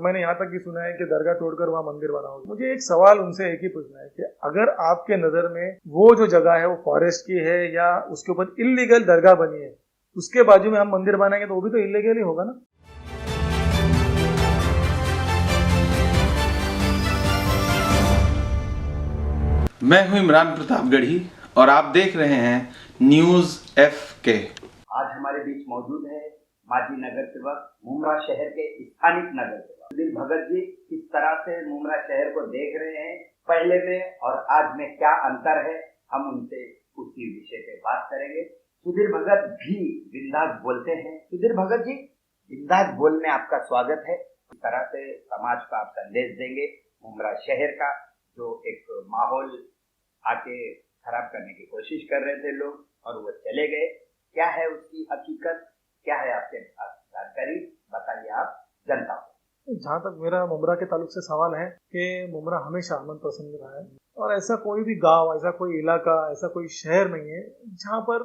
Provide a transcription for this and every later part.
मैंने यहाँ तक भी सुना है कि दरगाह तोड़कर वहाँ मंदिर बनाओगे। मुझे एक सवाल उनसे एक ही पूछना है कि अगर आपके नज़र में वो जो जगह है वो फॉरेस्ट की है या उसके ऊपर इल्लीगल दरगाह बनी है, उसके बाजू में हम मंदिर बनाएंगे तो वो भी तो इल्लीगल ही होगा ना। मैं हूं इमरान प्रतापगढ़ी और आप देख रहे हैं न्यूज़ FK। आज हमारे बीच मौजूद है माजी नगर सेवक मुमरा शहर के स्थानिक नगर सेवक सुधीर भगत जी। किस तरह से मुमरा शहर को देख रहे हैं, पहले में और आज में क्या अंतर है, हम उनसे उसी विषय पे बात करेंगे। सुधीर भगत भी बिंदास बोलते हैं। सुधीर भगत जी, बिंदास बोल में आपका स्वागत है। इस तरह से समाज को आप संदेश देंगे मुमरा शहर का, जो एक माहौल आके खराब करने की कोशिश कर रहे थे लोग और वो चले गए। क्या है उसकी हकीकत, क्या है आपके पास जानकारी, बताइए आप जनता को। जहाँ तक मेरा मुमरा के ताल्लुक से सवाल है कि मुमरा हमेशा अमन पसंद रहा है और ऐसा कोई भी गांव, ऐसा कोई इलाका, ऐसा कोई शहर नहीं है जहाँ पर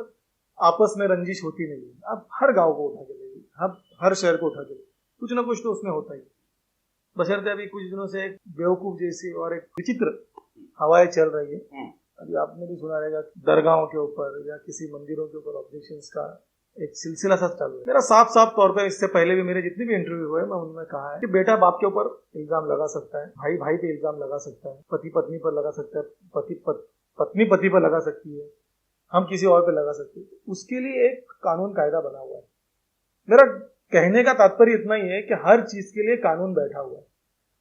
आपस में रंजिश होती नहीं है। आप हर गांव को उठा के ले, हर शहर को उठा के ले, कुछ ना कुछ तो उसमें होता ही। बशर्ते अभी कुछ दिनों से एक बेवकूफ जैसी और एक विचित्र हवाएं चल रही है। अभी आपने भी सुना रहेगा दरगाहों के ऊपर या किसी मंदिरों के ऊपर ऑब्जेक्शंस का एक सिलसिला सा चालू है। मेरा साफ साफ तौर पर, इससे पहले भी मेरे जितने भी इंटरव्यू हुए मैं उनमें कहा है कि बेटा बाप के ऊपर इल्जाम लगा सकता है, भाई भाई पे इल्जाम लगा सकता है, पति पत्नी पर लगा सकता है, पत्नी पति पर लगा सकती है, हम किसी और पे लगा सकते हैं। उसके लिए एक कानून कायदा बना हुआ है। मेरा कहने का तात्पर्य इतना ही है कि हर चीज के लिए कानून बैठा हुआ है।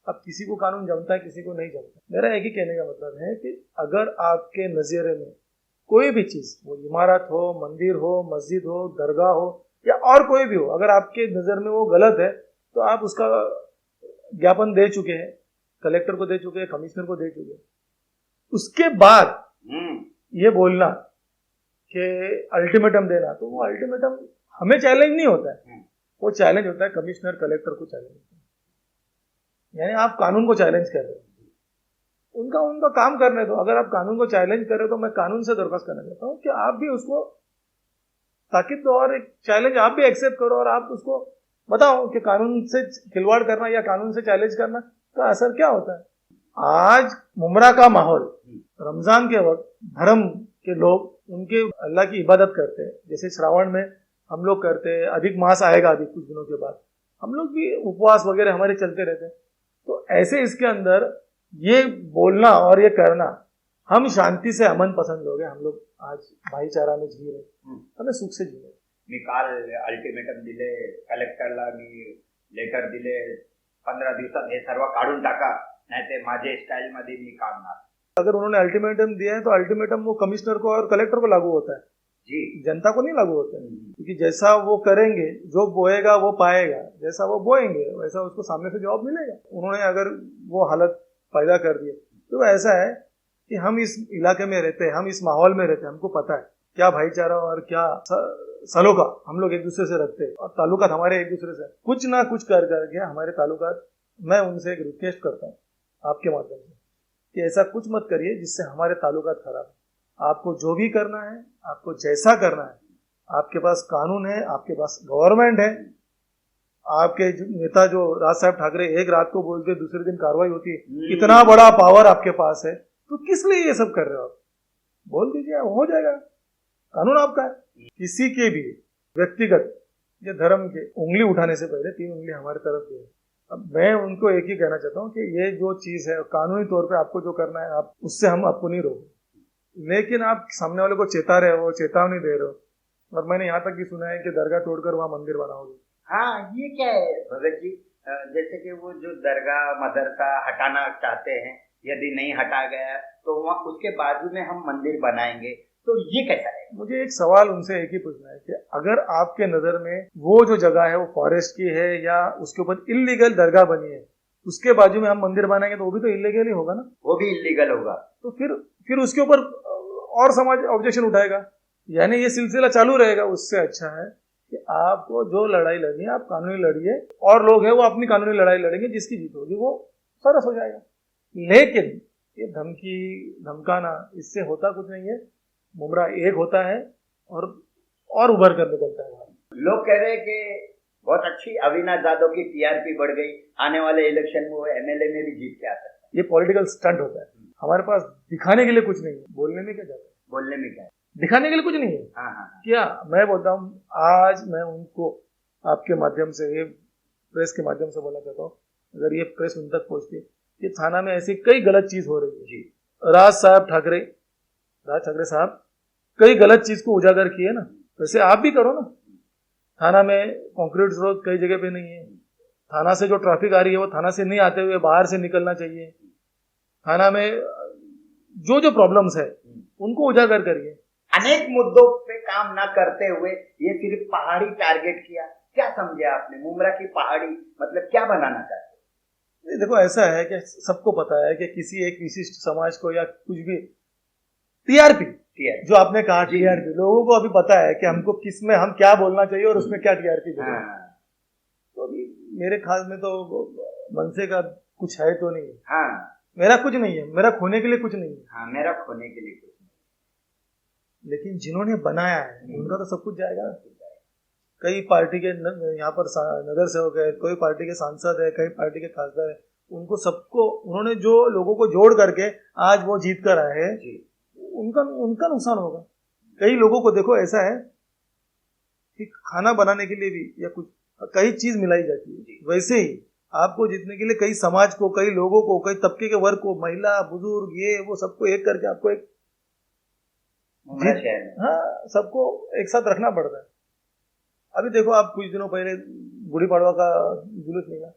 अब किसी को कानून जमता है, किसी को नहीं जमता। मेरा एक ही कहने का मतलब है कि अगर आपके नज़रिए में कोई भी चीज, वो इमारत हो, मंदिर हो, मस्जिद हो, दरगाह हो या और कोई भी हो, अगर आपके नजर में वो गलत है तो आप उसका ज्ञापन दे चुके हैं, कलेक्टर को दे चुके हैं, कमिश्नर को दे चुके हैं। उसके बाद ये बोलना कि अल्टीमेटम देना, तो वो अल्टीमेटम हमें चैलेंज नहीं होता है, वो चैलेंज होता है कमिश्नर, कलेक्टर को चैलेंज होता है। यानी आप कानून को चैलेंज कर रहे हो, उनका काम करने दो। अगर आप कानून को चैलेंज कर रहे हो तो मैं कानून से दरख्वास्त करना चाहता हूँ कि आप भी उसको ताकीद दो और एक चैलेंज आप भी एक्सेप्ट करो और आप उसको बताओ कि कानून से खिलवाड़ करना या कानून से चैलेंज करना का असर क्या होता है। आज मुमरा का माहौल, रमजान के वक्त धर्म के लोग उनके अल्लाह की इबादत करते हैं, जैसे श्रावण में हम लोग करते हैं, अधिक मास आएगा अभी कुछ दिनों के बाद, हम लोग भी उपवास वगैरह हमारे चलते रहते हैं। तो ऐसे इसके अंदर ये बोलना और ये करना, हम शांति से अमन पसंद लोग हैं, हम लोग आज भाईचारा में जी रहे, हमें सुख से जी रहे। मी काल अल्टिमेटम दिले, कलेक्टरला मी लेटर दिले, 15 दिवसात हे सर्व काढून टाका, नाही ते माझे स्टाईल मध्ये मी काढणार। अगर उन्होंने अल्टीमेटम दिया है तो अल्टीमेटम वो कमिश्नर को और कलेक्टर को लागू होता है जी, जनता को नहीं लागू होता है। क्योंकि जैसा वो करेंगे, जो बोएगा वो पाएगा, जैसा वो बोएंगे वैसा उसको सामने से जवाब मिलेगा। उन्होंने अगर वो हालत पैदा कर दी तो ऐसा है कि हम इस इलाके में रहते हैं, हम इस माहौल में रहते हैं, हमको पता है क्या भाईचारा और क्या सलोका हम लोग एक दूसरे से रखते हैं और ताल्लुकात हमारे एक दूसरे से कुछ ना कुछ कर करके हमारे ताल्लुकात। मैं उनसे एक रिक्वेस्ट करता हूँ आपके माध्यम से कि ऐसा कुछ मत करिए जिससे हमारे ताल्लुकात खराब है। आपको जो भी करना है, आपको जैसा करना है, आपके पास कानून है, आपके पास गवर्नमेंट है। आपके नेता जो राज साहब ठाकरे एक रात को बोलते दूसरे दिन कार्रवाई होती है, इतना बड़ा पावर आपके पास है, तो किस लिए ये सब कर रहे हो आप? बोल दीजिए, हो जाएगा, कानून आपका है। किसी के भी व्यक्तिगत या धर्म के उंगली उठाने से पहले 3 उंगली हमारी तरफ की है। अब मैं उनको एक ही कहना चाहता हूँ कि ये जो चीज है कानूनी तौर पे आपको जो करना है, आप उससे हम आपको नहीं रोक, लेकिन आप सामने वाले को चेता रहे हो, चेतावनी दे रहे हो। और मैंने यहाँ तक भी सुना है कि दरगाह तोड़कर वहाँ मंदिर बनाओगे। हाँ, ये क्या है भगत जी, जैसे कि वो जो दरगाह मदरसा हटाना चाहते हैं, यदि नहीं हटा गया तो वहाँ उसके बाजू में हम मंदिर बनाएंगे, तो ये कैसा है? मुझे एक सवाल उनसे एक ही पूछना है कि अगर आपके नजर में वो जो जगह है वो फॉरेस्ट की है या उसके ऊपर इल्लीगल दरगाह बनी है, उसके बाजू में हम मंदिर बनाएंगे तो वो भी तो इल्लीगल ही होगा ना। वो भी इल्लीगल होगा, तो फिर उसके ऊपर और समाज ऑब्जेक्शन उठाएगा, यानी ये सिलसिला चालू रहेगा। उससे अच्छा है कि आपको जो लड़ाई लड़नी है आप कानूनी लड़िए, और लोग हैं वो अपनी कानूनी लड़ाई लड़ेंगे, जिसकी जीत होगी वो सरस हो जाएगा। लेकिन ये धमकी धमकाना, इससे होता कुछ नहीं है। मुमरा एक होता है और उभर कर निकलता है। लोग कह रहे हैं कि बहुत अच्छी। अविनाश जाधव की टीआरपी बढ़ गई, आने वाले इलेक्शन में वो एमएलए में भी जीत के आ सकता है। ये पॉलिटिकल स्टंट होता है। हमारे पास दिखाने के लिए कुछ नहीं है, बोलने में क्या जाता है, बोलने में क्या है? दिखाने के लिए कुछ नहीं है। हाँ हाँ क्या मैं बोलता हूँ, आज मैं उनको आपके माध्यम से, ये प्रेस के माध्यम से बोलना चाहता हूँ, अगर ये प्रेस उन तक पहुंचती कि थाना में ऐसी कई गलत चीज हो रही है जी, राज ठाकरे साहब कई गलत चीज को उजागर किए ना, वैसे आप भी करो ना। थाना में कंक्रीट रोड कई जगह पे नहीं है, थाना से जो ट्रैफिक आ रही है वो थाना से नहीं आते हुए बाहर से निकलना चाहिए। थाना में जो जो प्रॉब्लम्स है उनको उजागर करिए। अनेक मुद्दों पे काम ना करते हुए ये सिर्फ पहाड़ी टारगेट किया, क्या समझे आपने? मुमरा की पहाड़ी मतलब क्या बनाना चाहते हैं? देखो ऐसा है कि सबको पता है कि किसी एक विशिष्ट समाज को या कुछ भी टीआरपी, जो आपने कहा टीआरपी, लोगों को अभी पता है कि हमको किस में हम क्या बोलना चाहिए और उसमें क्या टीआरपी देना। तो अभी मेरे ख्याल में तो मनसे का कुछ है तो नहीं। हाँ, मेरा कुछ नहीं है, मेरा खोने के लिए कुछ नहीं है। हाँ, मेरा खोने के लिए कुछ नहीं, लेकिन जिन्होंने बनाया है उनका तो सब कुछ जाएगा। कई पार्टी के यहाँ पर नगर सेवक है, कोई पार्टी के सांसद है, कई पार्टी के खासदार है, उनको सबको उन्होंने जो लोगों को जोड़ करके आज वो जीत कर आए हैं, उनका नुकसान होगा। कई लोगों को देखो ऐसा है कि खाना बनाने के लिए भी या कुछ कई चीज मिलाई जाती है, वैसे ही आपको जीतने के लिए कई समाज को, कई लोगों को, कई तबके के वर्ग को, महिला बुजुर्ग ये वो सबको एक करके आपको एक हाँ सबको एक साथ रखना पड़ता है। अभी देखो आप कुछ दिनों पहले गुड़ी पड़वा का जुलूस निकला,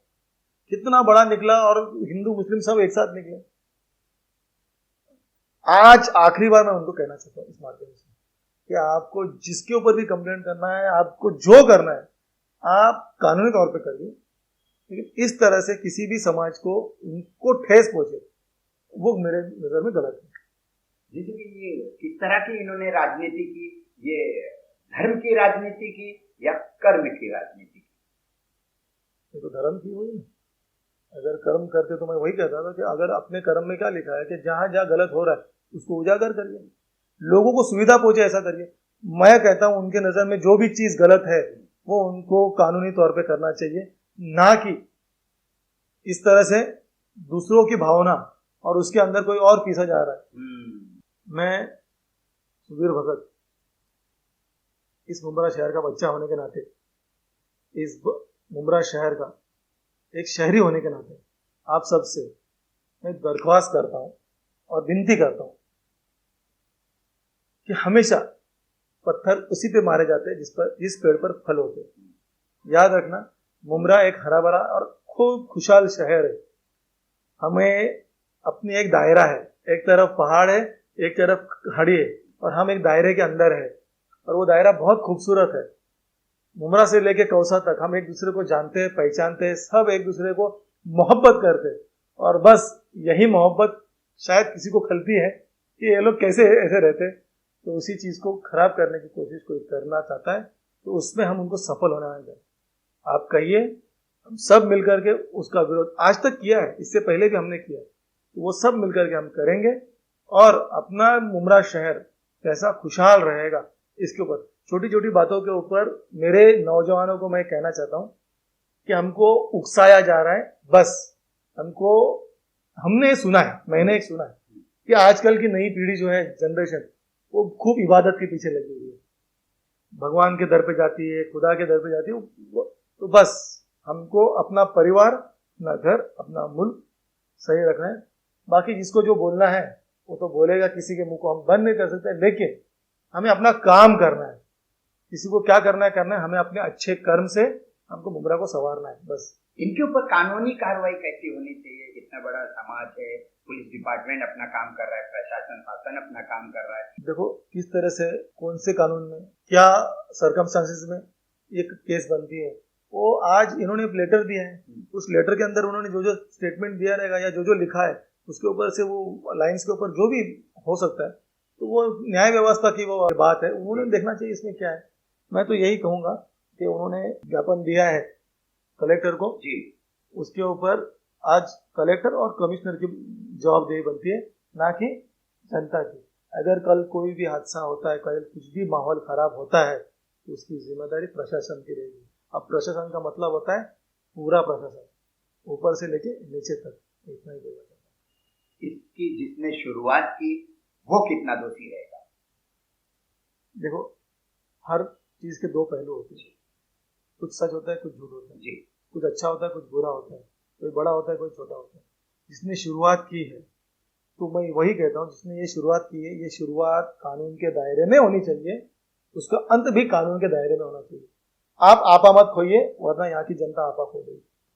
कितना बड़ा निकला और हिंदू मुस्लिम सब एक साथ निकले। आज आखिरी बार मैं उनको कहना चाहता हूँ इस माध्यम से कि आपको जिसके ऊपर भी कंप्लेंट करना है, आपको जो करना है आप कानूनी तौर पे करिए, लेकिन इस तरह से किसी भी समाज को उनको ठेस पहुंचे वो मेरे नजर में गलत है। जैसे कि ये किस तरह की इन्होंने राजनीति की, ये धर्म की राजनीति की या कर्म की राजनीति की? ये तो धर्म की हुई। अगर कर्म करते तो मैं वही कहता था कि अगर अपने कर्म में क्या लिखा है कि जहां जहां गलत हो रहा है उसको उजागर करिए, लोगों को सुविधा पहुंचे ऐसा करिए। मैं कहता हूं उनके नजर में जो भी चीज गलत है वो उनको कानूनी तौर पे करना चाहिए, ना कि इस तरह से दूसरों की भावना और उसके अंदर कोई और पीसा जा रहा है। मैं सुधीर भगत इस मुमरा शहर का बच्चा होने के नाते, इस मुमरा शहर का एक शहरी होने के नाते आप सबसे मैं दरख्वास्त करता हूं और विनती करता हूं कि हमेशा पत्थर उसी पे मारे जाते हैं जिस पेड़ पर फल होते हैं। याद रखना, मुमरा एक हरा भरा और खूब खुशहाल शहर है। हमें अपनी एक दायरा है, एक तरफ पहाड़ है, एक तरफ खड़ी है और हम एक दायरे के अंदर है और वो दायरा बहुत खूबसूरत है। मुमरा से लेके कौसा तक हम एक दूसरे को जानते हैं, पहचानते हैं, सब एक दूसरे को मोहब्बत करते हैं और बस यही मोहब्बत शायद किसी को खलती है कि ये लोग कैसे ऐसे रहते हैं, तो उसी चीज को खराब करने की कोशिश कोई करना चाहता है तो उसमें हम उनको सफल होना चाहिए। आप कहिए, हम सब मिलकर के उसका विरोध आज तक किया है, इससे पहले भी हमने किया, तो वो सब मिलकर के हम करेंगे और अपना मुमरा शहर कैसा खुशहाल रहेगा इसके ऊपर छोटी छोटी बातों के ऊपर मेरे नौजवानों को मैं कहना चाहता हूं कि हमको उकसाया जा रहा है। बस हमने सुना है, मैंने एक सुना है कि आजकल की नई पीढ़ी जो है, जनरेशन, वो खूब इबादत के पीछे लगी हुई है, भगवान के दर पे जाती है, खुदा के दर पे जाती है। तो बस हमको अपना परिवार, अपना घर, अपना मुल्क सही रखना है। बाकी जिसको जो बोलना है वो तो बोलेगा, किसी के मुंह को हम बंद नहीं कर सकते, लेकिन हमें अपना काम करना है। किसी को क्या करना है, हमें अपने अच्छे कर्म से हमको मुमरा को संवारना है। बस इनके ऊपर कानूनी कार्रवाई कैसी होनी चाहिए? इतना बड़ा समाज है, पुलिस डिपार्टमेंट अपना काम कर रहा है, प्रशासन शासन अपना काम कर रहा है। देखो किस तरह से, कौन से कानून में, क्या सर्कमस्टांसेस में एक केस बनती है, वो आज इन्होंने एक लेटर दिया है, उस लेटर के अंदर उन्होंने जो जो स्टेटमेंट दिया रहेगा या जो जो लिखा है उसके ऊपर से, वो लाइंस के ऊपर जो भी हो सकता है, तो वो न्याय व्यवस्था की वो बात है, उन्होंने देखना चाहिए इसमें क्या है। मैं तो यही कहूंगा कि उन्होंने ज्ञापन दिया है कलेक्टर को जी, उसके ऊपर आज कलेक्टर और कमिश्नर की जवाबदेही बनती है, ना कि जनता की। अगर कल कोई भी हादसा होता है, कल कुछ भी माहौल खराब होता है, तो उसकी जिम्मेदारी प्रशासन की रहेगी। अब प्रशासन का मतलब होता है पूरा प्रशासन, ऊपर से लेके नीचे तक, इतना ही बोला जाता है। इसकी जिसने शुरुआत की वो कितना दोषी रहेगा? देखो, हर चीज के दो पहलू होते हैं, कुछ सच होता है, कुछ झूठ होता है, जी, कुछ अच्छा होता है, कुछ बुरा होता है, कोई बड़ा होता है, कोई छोटा होता है। जिसने शुरुआत की है, तो मैं वही कहता हूँ, जिसने ये शुरुआत की है, ये शुरुआत कानून के दायरे में होनी चाहिए, उसका अंत भी कानून के दायरे में होना चाहिए। आप आपा मत खोइए, वरना यहाँ की जनता आपा खो देगी।